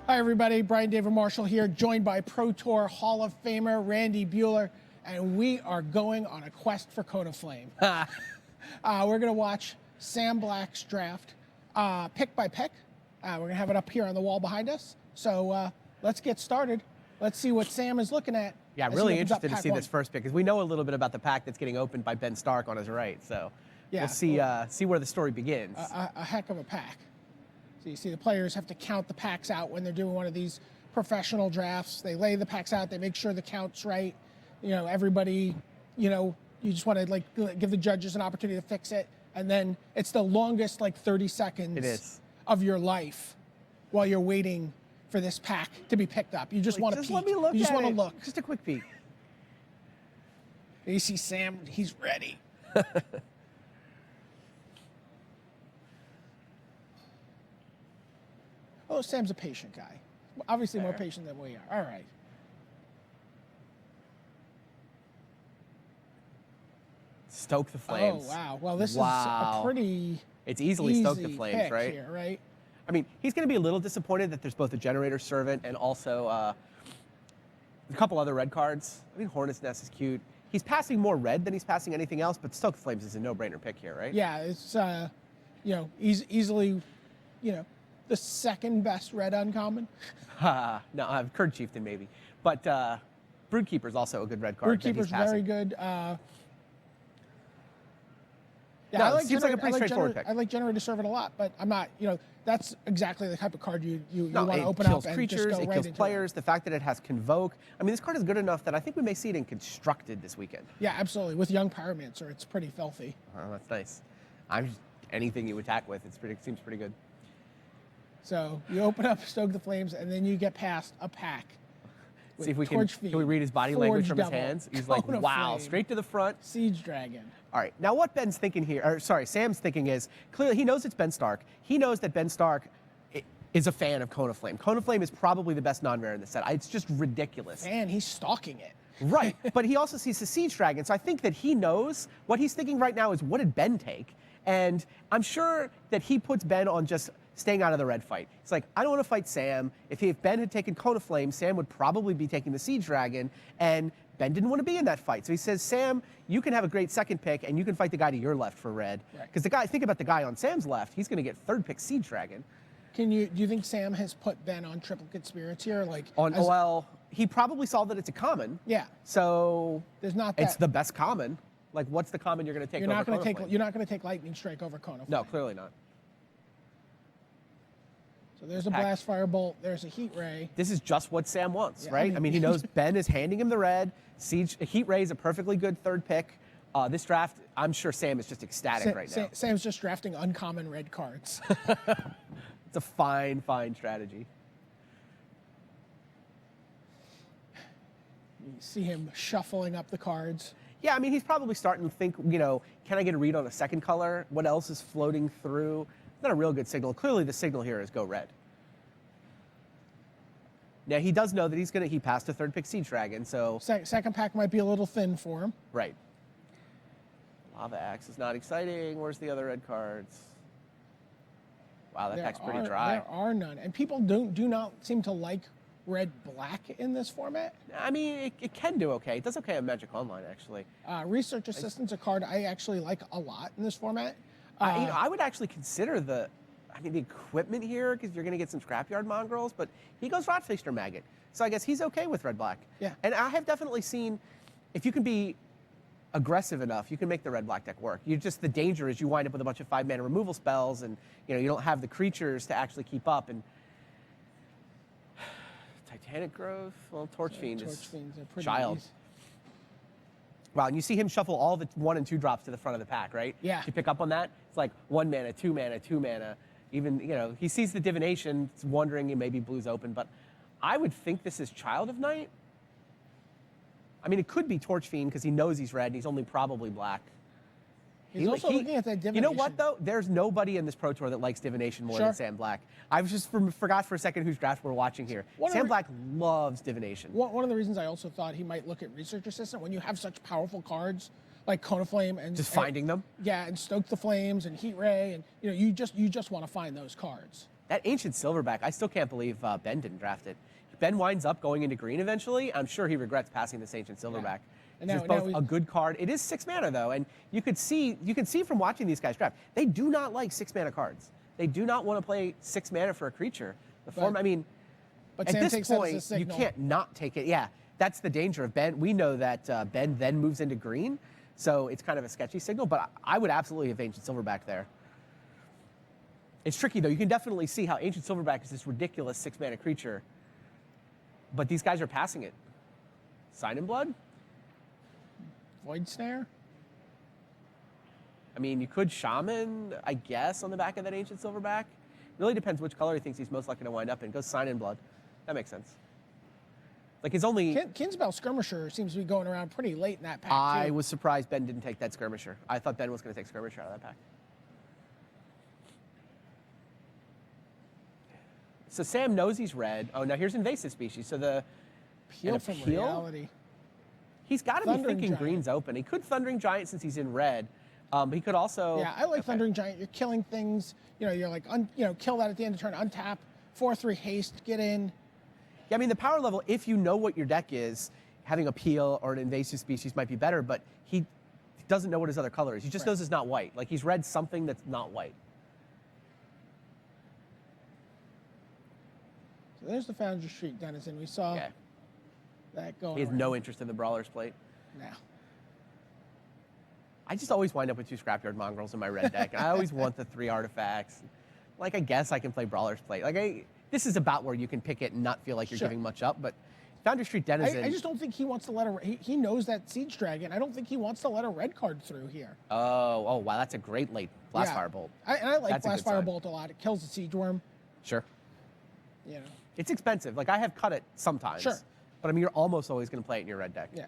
Hi, everybody. Brian David Marshall here, joined by Pro Tour Hall of Famer Randy Buehler, and we are going on a quest for Cone of Flame. We're going to watch Sam Black's draft pick by pick. We're going to have it up here on the wall behind us. So let's get started. Let's see what Sam is looking at. Yeah, really interested to see this first pick, because we know a little bit about the pack that's getting opened by Ben Stark on his right. So yeah, we'll see where the story begins. A heck of a pack. So you see the players have to count the packs out when they're doing one of these professional drafts. They lay the packs out, they make sure the count's right. You know, everybody, you just want to give the judges an opportunity to fix it. And then it's the longest 30 seconds of your life while you're waiting for this pack to be picked up. You just want to peek. Let me look. You just want to look. Just a quick peek. You see Sam, he's ready. Oh, Sam's a patient guy. Obviously more patient than we are. All right. Stoke the Flames. Oh, wow. Well, this is a pretty It's easily Stoke the Flames, right? Here, right? I mean, he's going to be a little disappointed that there's both a Generator Servant and also a couple other red cards. I mean, Hornet's Nest is cute. He's passing more red than he's passing anything else, but Stoke the Flames is a no-brainer pick here, right? Yeah, it's, easily, the second best red uncommon. No, Curd Chieftain maybe. But Broodkeeper's also a good red card. Broodkeeper's very good. Yeah, no, it seems like a pretty straightforward pick. I like Generator Servant a lot, but I'm not, that's exactly the type of card you want to open up and creatures, just go it right kills into players. The fact that it has Convoke. I mean, this card is good enough that I think we may see it in Constructed this weekend. Yeah, absolutely. With Young Pyromancer, it's pretty filthy. Oh, that's nice. Anything you attack with, it seems pretty good. So you open up Stoke the Flames, and then you get past a pack. See if we can we read his body language from his hands? He's like, wow, straight to the front. Siege Dragon. All right, now what Ben's thinking here, or sorry, Sam's thinking is, clearly he knows it's Ben Stark. He knows that Ben Stark is a fan of Cone of Flame. Cone of Flame is probably the best non-rare in the set. It's just ridiculous. And he's stalking it. Right, but he also sees the Siege Dragon, so I think that he knows. What he's thinking right now is, what did Ben take? And I'm sure that he puts Ben on just staying out of the red fight. It's like, I don't want to fight Sam. If Ben had taken Cone of Flame, Sam would probably be taking the Siege Dragon, and Ben didn't want to be in that fight. So he says, Sam, you can have a great second pick, and you can fight the guy to your left for red. Because think about the guy on Sam's left, he's going to get third pick Siege Dragon. Do you think Sam has put Ben on Triplicate Spirits here? Well, he probably saw that it's a common. Yeah. So there's not that. It's the best common. Like, what's the common you're going to take over Cone of Flame? You're not going to take Lightning Strike over Cone of Flame. No, clearly not. So there's a Blast Firebolt. There's a Heat Ray. This is just what Sam wants, right? I mean, he knows Ben is handing him the red. Heat Ray is a perfectly good third pick. This draft, I'm sure Sam is just ecstatic right now. Sam's just drafting uncommon red cards. It's a fine, fine strategy. You see him shuffling up the cards. Yeah, I mean, he's probably starting to think, can I get a read on a second color? What else is floating through? It's not a real good signal. Clearly, the signal here is go red. Now, he does know that he passed a third pick Siege Dragon, so... Second pack might be a little thin for him. Right. Lava Axe is not exciting. Where's the other red cards? Wow, that pack's pretty dry. There are none. And people do not seem to like red-black in this format. I mean, it can do okay. It does okay on Magic Online, actually. Research Assistant's a card I actually like a lot in this format. I would actually consider the equipment here, because you're going to get some Scrapyard Mongrels, but he goes Rotfixter Maggot. So I guess he's okay with red-black. Yeah. And I have definitely seen, if you can be aggressive enough, you can make the red-black deck work. The danger is you wind up with a bunch of 5-mana removal spells, and you don't have the creatures to actually keep up. And Titanic Growth, well, Torchfiend is child. Easy. Wow, and you see him shuffle all the 1 and 2 drops to the front of the pack, right? Yeah. Did you pick up on that? It's like 1 mana, 2 mana, 2 mana. Even, he sees the Divination, wondering maybe blue's open, but I would think this is Child of Night. I mean, it could be Torchfiend, because he knows he's red, and he's only probably black. He's also looking at that Divination. You know what, though? There's nobody in this Pro Tour that likes Divination more than Sam Black. I just forgot for a second whose draft we're watching here. Sam Black loves Divination. One of the reasons I also thought he might look at Research Assistant, when you have such powerful cards like Cone of Flame and just finding them. Yeah, and Stoke the Flames and Heat Ray, and you just want to find those cards. That ancient silverback, I still can't believe Ben didn't draft it. Ben winds up going into green eventually. I'm sure he regrets passing this ancient silverback. And It's both a good card. It is 6 mana though, and you can see from watching these guys draft, they do not like 6 mana cards. They do not want to play 6 mana for a creature. The form, I mean, but at Sam this takes that as a point, you signal. can't not take it. Yeah, that's the danger of Ben. We know that Ben then moves into green, so it's kind of a sketchy signal. But I would absolutely have ancient silverback there. It's tricky though. You can definitely see how ancient silverback is this ridiculous 6 mana creature, but these guys are passing it. Sign in Blood. Void Snare. I mean, you could Shaman, I guess, on the back of that ancient silverback. Really depends which color he thinks he's most likely to wind up in. Go Sign in Blood. That makes sense. Like his only. Kinsbell Skirmisher seems to be going around pretty late in that pack. I too. was surprised Ben didn't take that Skirmisher. I thought Ben was going to take Skirmisher out of that pack. So Sam knows he's red. Oh, now here's invasive species. So the Appeal from Reality. He's got to be Thundering thinking Giant. green's open. He could Thundering Giant since he's in red. But he could also. Yeah, I like Thundering Giant. You're killing things. You know, you're like, kill that at the end of turn, untap, 4/3 haste, get in. Yeah, I mean, the power level, if you know what your deck is, having Appeal or an invasive species might be better, but he doesn't know what his other color is. He just knows it's not white. Like, he's read something that's not white. So there's the Foundry Street Denizen. We saw that going. He has no interest in the Brawler's Plate. No. I just always wind up with 2 Scrapyard Mongrels in my red deck. And I always want the 3 artifacts. Like, I guess I can play Brawler's Plate. Like, this is about where you can pick it and not feel like you're giving much up. But Foundry Street Denizen. I just don't think he wants to let he knows that Siege Dragon. I don't think he wants to let a red card through here. Oh, wow, that's a great late Blast Firebolt. I like That's a Blast good sign. Firebolt a lot. It kills the Siege Worm. Sure. You know. It's expensive. Like, I have cut it sometimes. Sure. But I mean, you're almost always going to play it in your red deck. Yeah.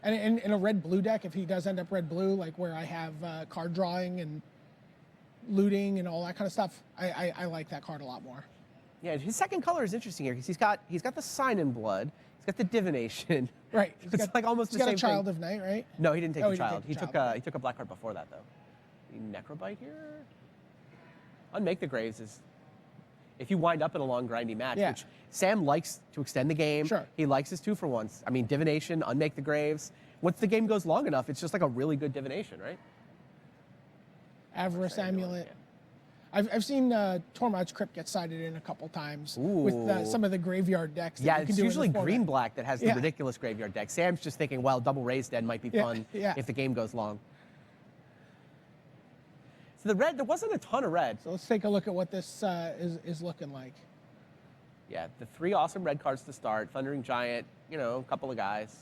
And in a red-blue deck, if he does end up red-blue, like where I have card drawing and looting and all that kind of stuff, I like that card a lot more. Yeah, his second color is interesting here because he's got the Sign in Blood, he's got the Divination. Right. It's like almost the same thing. He's got a Child of Night, right? No, he didn't take Oh, the he didn't Child. take the He Child. took a black card before that though. Necrobite here. Unmake the Graves is if you wind up in a long grindy match, which Sam likes to extend the game. Sure. He likes his 2-for-1s. I mean, Divination, Unmake the Graves. Once the game goes long enough, it's just like a really good Divination, right? Avarice Amulet. Yeah. I've seen Tormod's Crypt get sided in a couple times with Ooh. some of the graveyard decks. That Yeah, you can it's do in usually this format. green-black that has the ridiculous graveyard deck. Sam's just thinking, well, double Raised Den might be fun if the game goes long. So the red, there wasn't a ton of red. So let's take a look at what this is looking like. Yeah, the 3 awesome red cards to start. Thundering Giant, a couple of guys.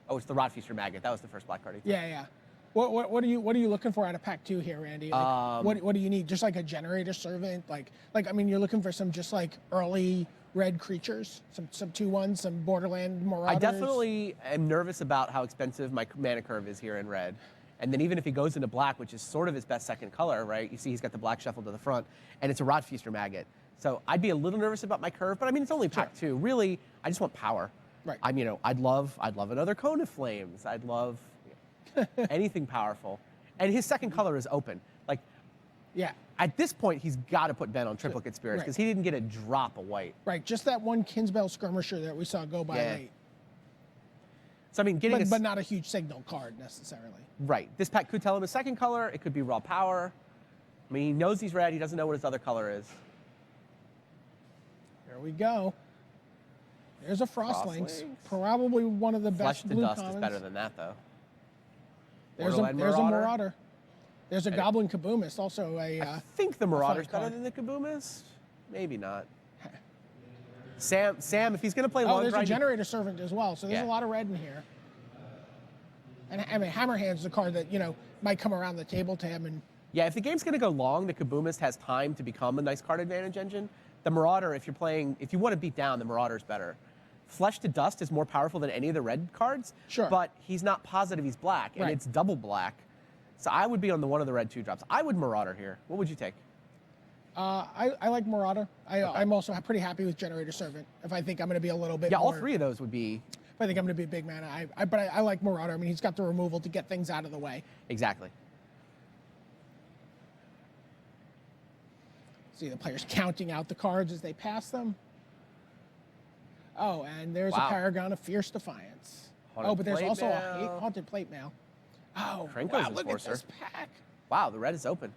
Oh, it's the Rotfeaster Maggot. That was the first black card. Yeah. What are you looking for out of pack 2 here, Randy? Like, what do you need? Just like a Generator Servant? Like I mean, you're looking for some just like early red creatures, some 2/1s, some Borderland Marauders. I definitely am nervous about how expensive my mana curve is here in red. And then even if he goes into black, which is sort of his best second color, right? You see he's got the black shuffled to the front, and it's a Rotfeaster Maggot. So I'd be a little nervous about my curve, but I mean, it's only pack 2. Really, I just want power. Right. I'd love another Cone of Flames. I'd love anything powerful. And his second color is open. Like, at this point, he's got to put Ben on Triplicate Spirits because he didn't get a drop of white. Right, just that one Kinsbell Skirmisher that we saw go by late. So, I mean, getting but not a huge signal card necessarily. Right. This pack could tell him a second color. It could be raw power. I mean, he knows he's red. He doesn't know what his other color is. There we go. There's a Frostlings. Frostlings. Probably one of the Flesh best to blue Dust commons. is better than that, though. There's a Marauder. There's a Goblin Kaboomist, also a... I think the Marauder's better card. than the Kaboomist. Maybe not. Sam, if he's going to play long there's a grind, Generator Servant as well, so there's a lot of red in here. And I mean, Hammerhand's the card that, might come around the table to him. And yeah, if the game's going to go long, the Kaboomist has time to become a nice card advantage engine. The Marauder, if you want to beat down, the Marauder's better. Flesh to Dust is more powerful than any of the red cards. Sure. But he's not positive he's black, and it's double black. So I would be on one of the red 2-drops. I would Marauder here. What would you take? I like Marauder. I'm also pretty happy with Generator Servant. If I think I'm going to be a little bit Yeah, more, all 3 of those would be... If I think I'm going to be a big mana, but I like Marauder. I mean, he's got the removal to get things out of the way. Exactly. See the players counting out the cards as they pass them. Oh, and there's Wow. a Paragon of Fierce Defiance. Haunted but there's plate also mail. a Haunted Plate Mail. Oh, Krenko's wow, look at Enforcer. this pack. Wow, the red is open.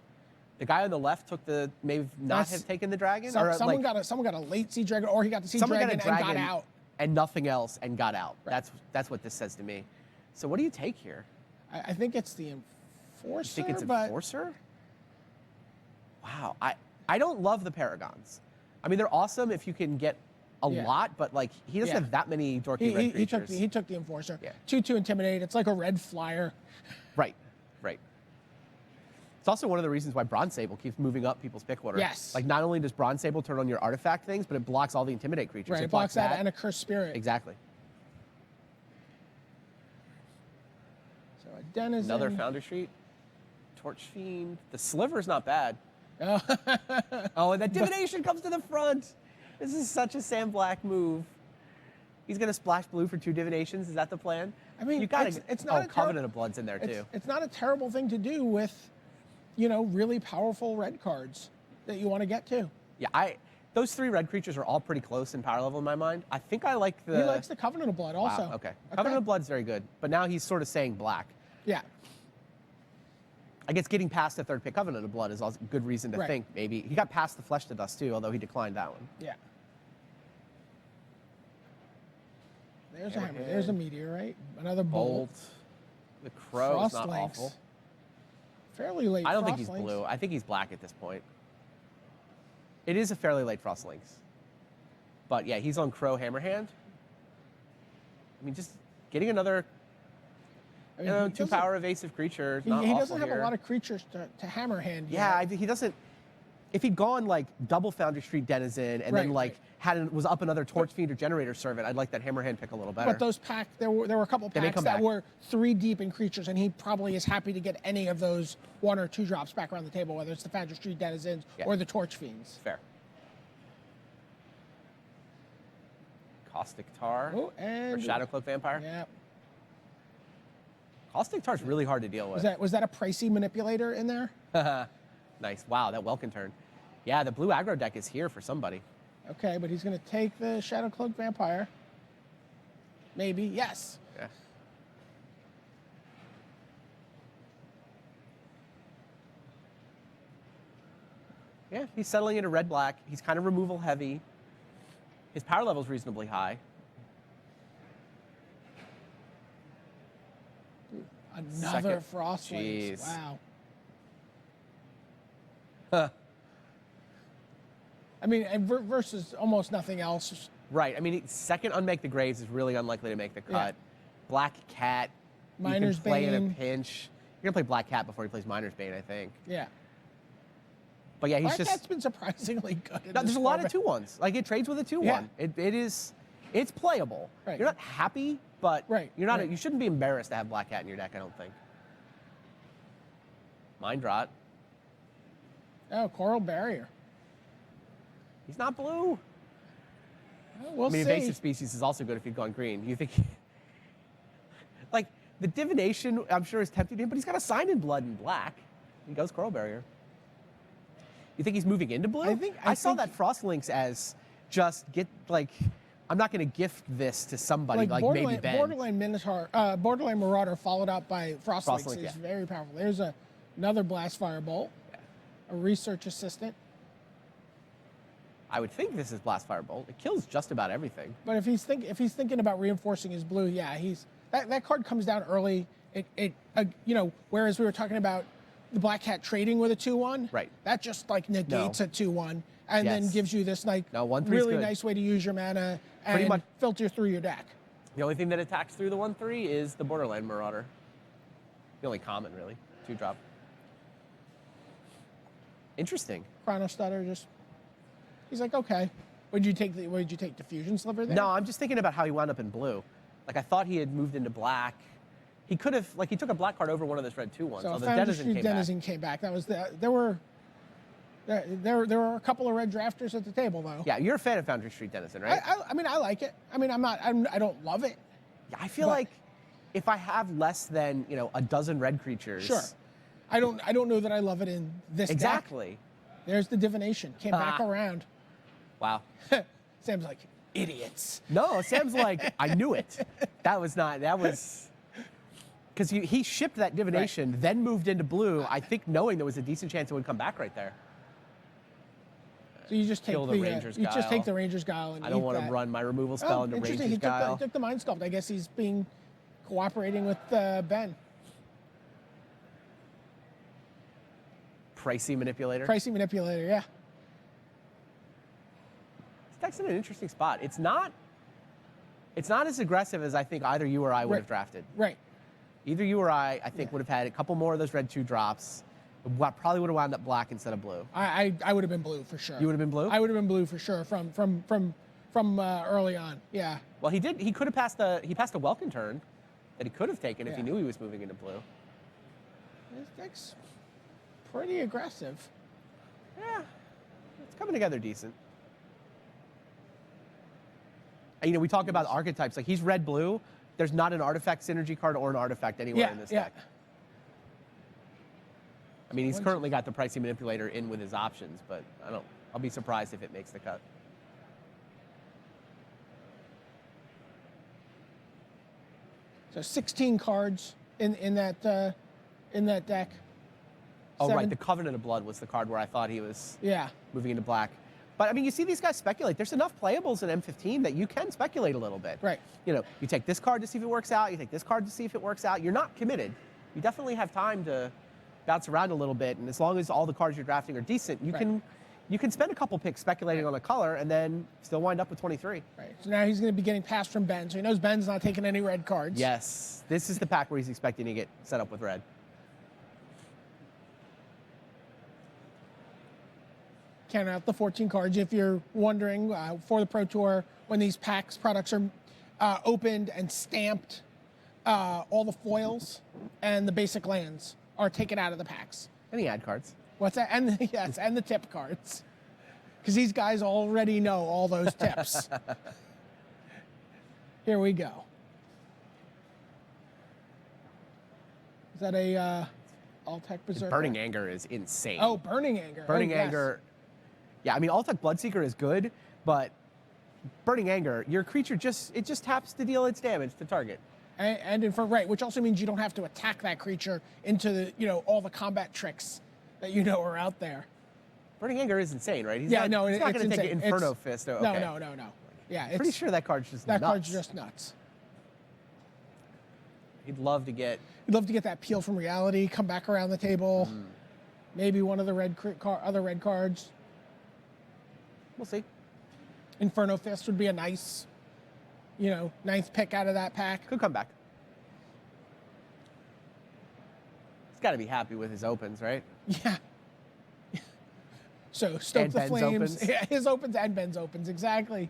The guy on the left took the maybe not That's- have taken the dragon, Someone got a late Sea Dragon, or he got the Sea someone Dragon, got a dragon and got out. and nothing else and got out. Right. That's what this says to me. So what do you take here? I think it's the Enforcer. You think it's but Enforcer? Wow, I don't love the Paragons. I mean, they're awesome if you can get a Yeah. lot, but like he doesn't Yeah. have that many dorky he, red he, creatures. he took the Enforcer. Yeah. 2/2 Intimidate. It's like a red flyer. Right, right. It's also one of the reasons why Bronze Sable keeps moving up people's pick order. Yes. Like not only does Bronze Sable turn on your artifact things, but it blocks all the Intimidate creatures. Right. It blocks that and a Cursed Spirit. Exactly. So a Denizen. Another Founder Street. Torch Fiend. The Sliver's not bad. Oh, and that Divination comes to the front. This is such a Sam Black move. He's going to splash blue for 2 Divinations. Is that the plan? I mean, you gotta, it's not a Covenant of Blood's in there, it's, too. it's not a terrible thing to do with, really powerful red cards that you want to get to. Yeah, those 3 red creatures are all pretty close in power level in my mind. I think I like the... He likes the Covenant of Blood also. Wow, okay. Covenant of Blood's very good, but now he's sort of saying black. Yeah. I guess getting past the 3rd pick Covenant of Blood is also a good reason to Right. think maybe. He got past the Flesh to Dust, too, although he declined that one. Yeah. There's a hammer. There's a Meteorite. Another Bolt. The Crow is not Frostlinks. awful. Fairly late. I don't think he's Frostlinks. blue. I think he's black at this point. It is a fairly late Frostlinks. But yeah, he's on Crow Hammerhand. I mean, just getting another I mean, he 2 doesn't- power evasive creature. He, Not he awful doesn't have here. a lot of creatures to hammer hand. Yeah, yet. he doesn't. If he'd gone like double Foundry Street Denizen and then Right, like was up another Torch Fiend or Generator Servant, I'd like that Hammerhand pick a little better. But those there were a couple They may packs come that back. were 3 deep in creatures, and he probably is happy to get any of those 1 or 2 drops back around the table, whether it's the Foundry Street Denizens Yeah. or the Torch Fiends. Fair. Caustic Tar Oh, and or Shadowcloak Vampire. Yeah. Caustic Tar's really hard to deal with. Was that a pricey manipulator in there? Nice. Wow, that Welkin turn. Yeah, the blue aggro deck is here for somebody. Okay, but he's going to take the Shadowcloak Vampire. Maybe. Yes. Yeah. Yeah, he's settling into red-black. He's kind of removal heavy. His power level is reasonably high. Another Second. Frostlinks. Jeez. Wow. Huh. I mean, and versus almost nothing else. Right. I mean, second Unmake the Graves is really unlikely to make the cut. Yeah. Black Cat, Miner's you can play in a Bane. pinch. You're going to play Black Cat before he plays Miner's Bane, I think. Yeah. But yeah, he's Black just... Cat's been surprisingly good. in No, this there's a lot of format. 2-1s. Like, it trades with a 2-1. Yeah. It's playable. Right. You're not happy, but Right, you're not. right. You shouldn't be embarrassed to have Black Cat in your deck, I don't think. Mind Rot. Oh, Coral Barrier. He's not blue. Well, we'll I mean, see. Invasive Species is also good if you'd gone green. You think... like, the Divination, I'm sure, is tempting him, but he's got a Sign in Blood in black. He goes Coral Barrier. You think he's moving into blue? I saw that Frostlinks as just I'm not going to gift this to somebody like maybe Ben. Borderline Marauder followed up by Frostlinks Frostlink, is yeah. very powerful. There's another Blastfire Bolt, a Research Assistant. I would think this is Blastfire Bolt. It kills just about everything. But if he's thinking about reinforcing his blue, yeah, that card comes down early. Whereas we were talking about the Black Cat trading with a 2/1, Right. That just like negates a 2/1 and then Yes. gives you this like No, 1/3 is really good. nice way to use your mana Pretty and much- filter through your deck. The only thing that attacks through the 1/3 is the Borderland Marauder. The only common, really. 2-drop. Interesting. Chronostutter he's like, okay. Would you take Diffusion Sliver there? No, I'm just thinking about how he wound up in blue. Like, I thought he had moved into black. He could have, he took a black card over one of those red 2/1s. So So the Foundry Denizen Street came back. Denizen came back. That was there were a couple of red drafters at the table though. Yeah, you're a fan of Foundry Street Denizen, right? I mean, I like it. I mean, I don't love it. Yeah, I feel but- like if I have less than, a dozen red creatures. Sure. I don't know that I love it in this deck. Exactly. There's the divination. Came back around. Wow. Sam's like, idiots. No, Sam's like, I knew it. That was because he shipped that divination, then moved into blue, I think knowing there was a decent chance it would come back right there. So you just take Kill the Ranger's you just take Guile. the Ranger's Guile and I don't eat want to that. run my removal spell into Interesting. Ranger's Guile. He took the Mind Sculpt. I guess he's being cooperating with Ben. Pricey manipulator. Pricey manipulator, yeah. This deck's in an interesting spot. It's not as aggressive as I think either you or I would have drafted. Right. Either you or I think, would have had a couple more of those red 2 drops. Probably would have wound up black instead of blue. I would have been blue for sure. You would have been blue? I would have been blue for sure from early on. Yeah. Well, he did. He could have passed a Welkin turn that he could have taken if he knew he was moving into blue. This deck's pretty aggressive. Yeah, it's coming together decent. And, we talk about archetypes. Like, he's red-blue. There's not an artifact synergy card or an artifact anywhere in this deck. I mean, he's currently got the Pricey Manipulator in with his options, but I'll be surprised if it makes the cut. So 16 cards in that deck. Oh, 7. right. The Covenant of Blood was the card where I thought he was Yeah. moving into black. But, I mean, you see these guys speculate. There's enough playables in M15 that you can speculate a little bit. Right. You take this card to see if it works out. You take this card to see if it works out. You're not committed. You definitely have time to bounce around a little bit. And as long as all the cards you're drafting are decent, you can spend a couple picks speculating on a color and then still wind up with 23. Right. So now he's going to be getting passed from Ben. So he knows Ben's not taking any red cards. Yes. This is the pack where he's expecting to get set up with red. Count out the 14 cards if you're wondering for the Pro Tour when these products are opened and stamped. All the foils and the basic lands are taken out of the packs. And the ad cards. What's that? And the tip cards, because these guys already know all those tips. Here we go. Is that a All-Tech Berserker? Burning Anger is insane. Oh, Burning Anger. Burning yes. Anger. Yeah, I mean, All-Tech Bloodseeker is good, but Burning Anger, your creature just taps to deal its damage to target. And right, which also means you don't have to attack that creature into the all the combat tricks that are out there. Burning Anger is insane, right? He's it's not going to take insane. Inferno Fist. Oh, okay. No. Yeah, Pretty sure that card's just nuts. That card's just nuts. He'd love to get that peel from reality, come back around the table. Maybe one of the other red cards. We'll see. Inferno Fist would be a nice, ninth pick out of that pack. Could come back. He's got to be happy with his opens, right? Yeah. So Stoke And the Ben's Flames. opens. Yeah, his opens and Ben's opens, exactly.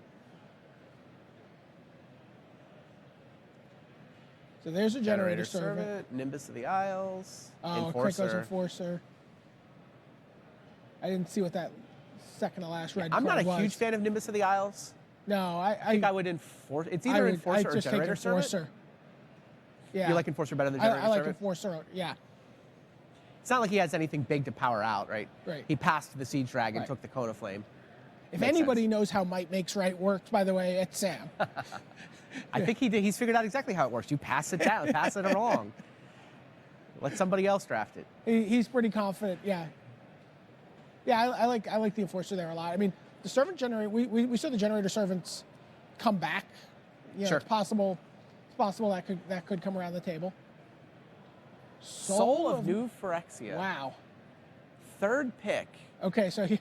So there's a Generator Servant. Nimbus of the Isles. Oh, Krako's Enforcer. I didn't see what that second to last red I'm card not a was. huge fan of Nimbus of the Isles. No, I think I would enforce. It's either Enforcer or just Generator take Enforcer. Servant. Yeah. You like Enforcer better than Generator I like Servant? Enforcer, yeah. It's not like he has anything big to power out, right? Right. He passed the Siege Dragon, Right. took the Cone of Flame. If Makes anybody sense. knows how Might Makes Right works, by the way, it's Sam. I think he's figured out exactly how it works. You pass it down, pass it along. Let somebody else draft it. He's pretty confident, yeah. Yeah, I like the Enforcer there a lot. I mean, the Servant Generator, we saw the Generator Servants come back. Sure. It's possible that could come around the table. Soul of New Phyrexia. Wow. Third pick. Okay, so he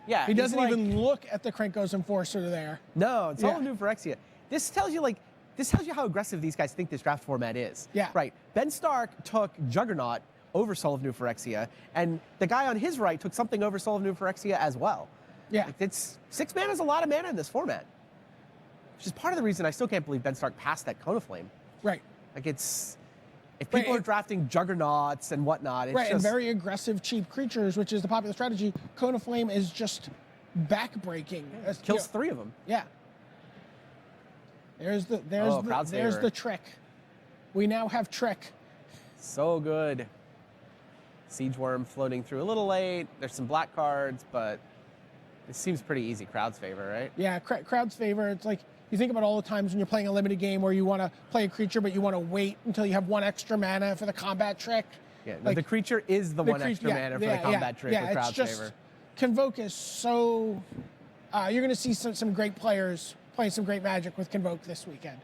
Yeah. doesn't even look at the Krako's Enforcer there. No, Soul Yeah. of New Phyrexia. This tells you how aggressive these guys think this draft format is. Yeah. Right. Ben Stark took Juggernaut over Soul of New Phyrexia, and the guy on his right took something over Soul of New Phyrexia as well. Yeah. It's 6 mana is a lot of mana in this format. Which is part of the reason I still can't believe Ben Stark passed that Cone of Flame. Right. If people are drafting Juggernauts and whatnot, it's Right, just and very aggressive, cheap creatures, which is the popular strategy. Cone of Flame is just backbreaking. kills 3 of them. Yeah. There's Crowd Saver. the trick. We now have trick. So good. Siege Worm floating through a little late. There's some black cards, but it seems pretty easy. Crowd's favor, right? Yeah, crowd's favor. It's like you think about all the times when you're playing a limited game where you want to play a creature, but you want to wait until you have one extra mana for the combat trick. Yeah, no, the creature is the one extra mana for the combat trick with crowd's favor. Convoke is so. You're going to see some great players playing some great Magic with Convoke this weekend.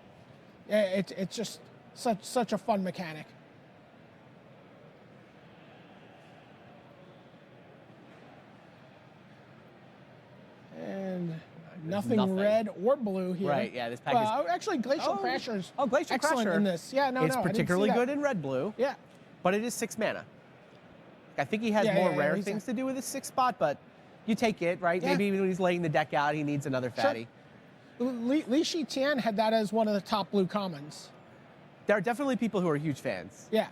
It's just such a fun mechanic. And nothing red or blue here. Right, yeah, this pack is... Actually, Glacial Crasher's Glacial excellent Crasher. in this. Yeah, no, it's particularly good in red-blue. Yeah. But it is 6 mana. I think he has more rare things to do with his 6 spot, but you take it, right? Yeah. Maybe when he's laying the deck out, he needs another fatty. Sure. Li Shi Tian had that as one of the top blue commons. There are definitely people who are huge fans. Yeah.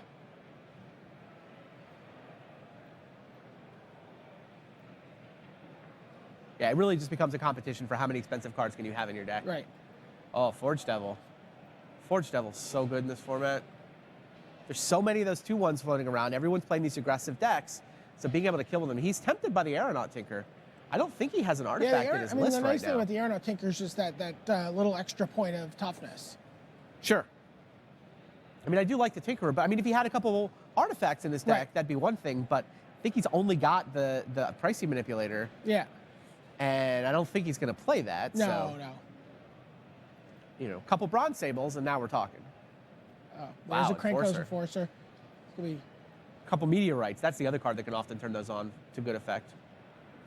Yeah, it really just becomes a competition for how many expensive cards can you have in your deck. Right. Oh, Forge Devil. Forge Devil's so good in this format. There's so many of those 2/1s floating around. Everyone's playing these aggressive decks, so being able to kill them. He's tempted by the Aeronaut Tinker. I don't think he has an artifact in his list the right nice now. thing with the Aeronaut Tinker is just that little extra point of toughness. Sure. I mean, I do like the Tinkerer, but I mean, if he had a couple artifacts in his deck, that'd be one thing, but I think he's only got the Pricey Manipulator. Yeah. And I don't think he's going to play that. No, so, no. You know, a couple Bronze Sables, and now we're talking. There's wow, a Krenko's Enforcer. A couple Meteorites. That's the other card that can often turn those on to good effect.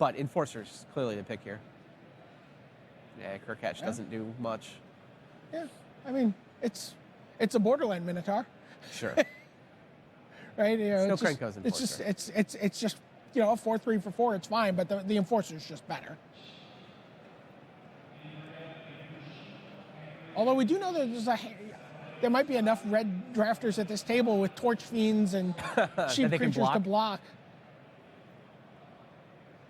But Enforcer's clearly the pick here. Yeah, Kirkatch doesn't do much. Yeah, I mean, it's a Borderland Minotaur. Sure. Right? You know, Still Krenko's Enforcer. It's just, you know, a 4/3 for 4, it's fine, but the Enforcer's just better. Although we do know that there might be enough red drafters at this table with Torch Fiends and cheap creatures to block.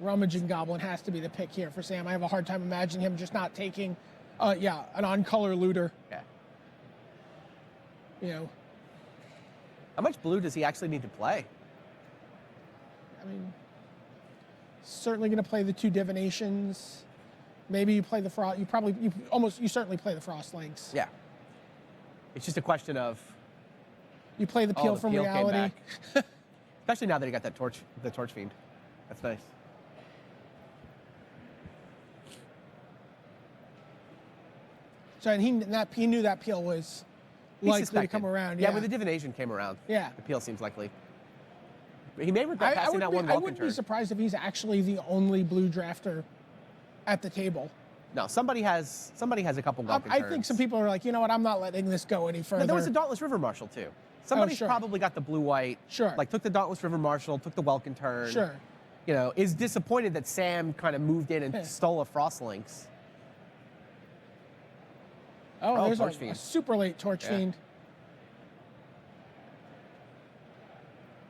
Rummaging Goblin has to be the pick here for Sam. I have a hard time imagining him just not taking, an on-color looter. Yeah. You know. How much blue does he actually need to play? I mean, certainly going to play the 2 Divinations. Maybe you play the Frost. You certainly play the Frost Links. Yeah. It's just a question of. You play the Peel from Peel Reality. Especially now that he got that the Torch Fiend. That's nice. So and he knew that Peel was likely to come around. Yeah, when the Divination came around. Yeah. The Peel seems likely. He may regret passing that one Vulcan turn. I wouldn't be surprised if he's actually the only blue drafter at the table. No, somebody has a couple Vulcan turns. I think some people are like, you know what, I'm not letting this go any further. No, there was a Dauntless River Marshal too. Somebody's probably got the blue-white. Sure. Like took the Dauntless River Marshal, took the Welkin turn. Sure. You know, is disappointed that Sam kind of moved in and stole a Frost Lynx. Oh, there's a super late Torch Fiend.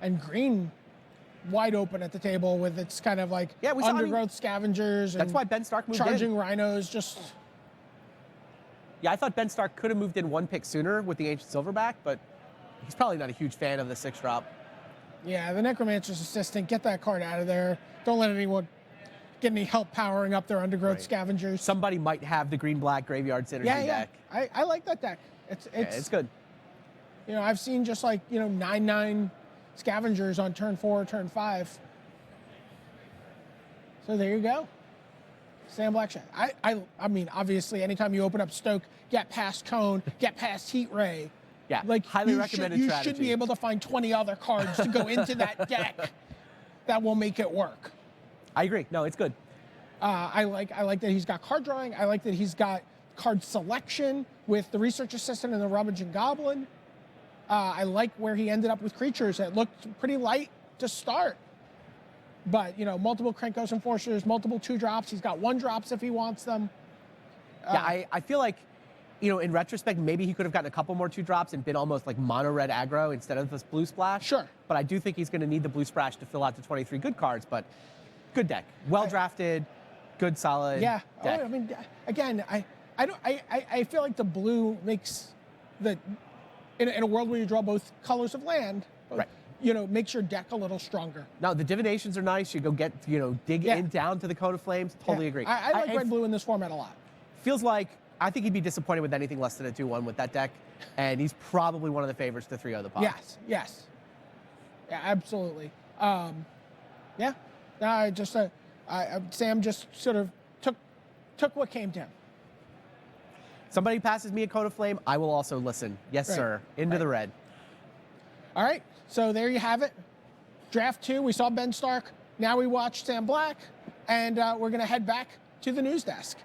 And green wide open at the table with its kind of like undergrowth scavengers. That's why Ben Stark moved charging rhinos. Yeah, I thought Ben Stark could have moved in 1 pick sooner with the Ancient Silverback, but he's probably not a huge fan of the 6-drop. Yeah, the Necromancer's Assistant, get that card out of there. Don't let anyone get any help powering up their undergrowth scavengers. Somebody might have the green-black Graveyard Synergy deck. I like that deck. It's good. You know, I've seen just like, 9/9 scavengers on turn 4, turn 5. So there you go. Sam Blackshack. I mean, obviously, anytime you open up Stoke, get past Cone, get past Heat Ray. Yeah, like highly recommended strategy. You should be able to find 20 other cards to go into that deck that will make it work. I agree. No, it's good. I like that he's got card drawing. I like that he's got card selection with the Research Assistant and the Rummaging Goblin. I like where he ended up with creatures that looked pretty light to start. But, multiple Krenko's Enforcers, multiple 2-drops. He's got 1-drops if he wants them. Yeah, I feel like, in retrospect, maybe he could have gotten a couple more 2-drops and been almost like mono-red aggro instead of this blue splash. Sure. But I do think he's going to need the blue splash to fill out the 23 good cards. But good deck. Well drafted, good, solid deck. I mean, again, I feel like the blue makes in a world where you draw both colors of land, makes your deck a little stronger. No, the divinations are nice. You go get, dig Yeah. in down to the Coat of Flames. Totally Yeah. agree. I like it red-blue in this format a lot. feels like, I think he'd be disappointed with anything less than a 2-1 with that deck. And he's probably one of the favorites to 3-0 the pot. Yes. Yeah, absolutely. Yeah. No, Sam just sort of took what came to him. Somebody passes me a Coat of Flame, I will also listen. Yes, Right. sir. Into the red. All right, so there you have it. Draft 2, we saw Ben Stark. Now we watch Sam Black, and we're going to head back to the news desk.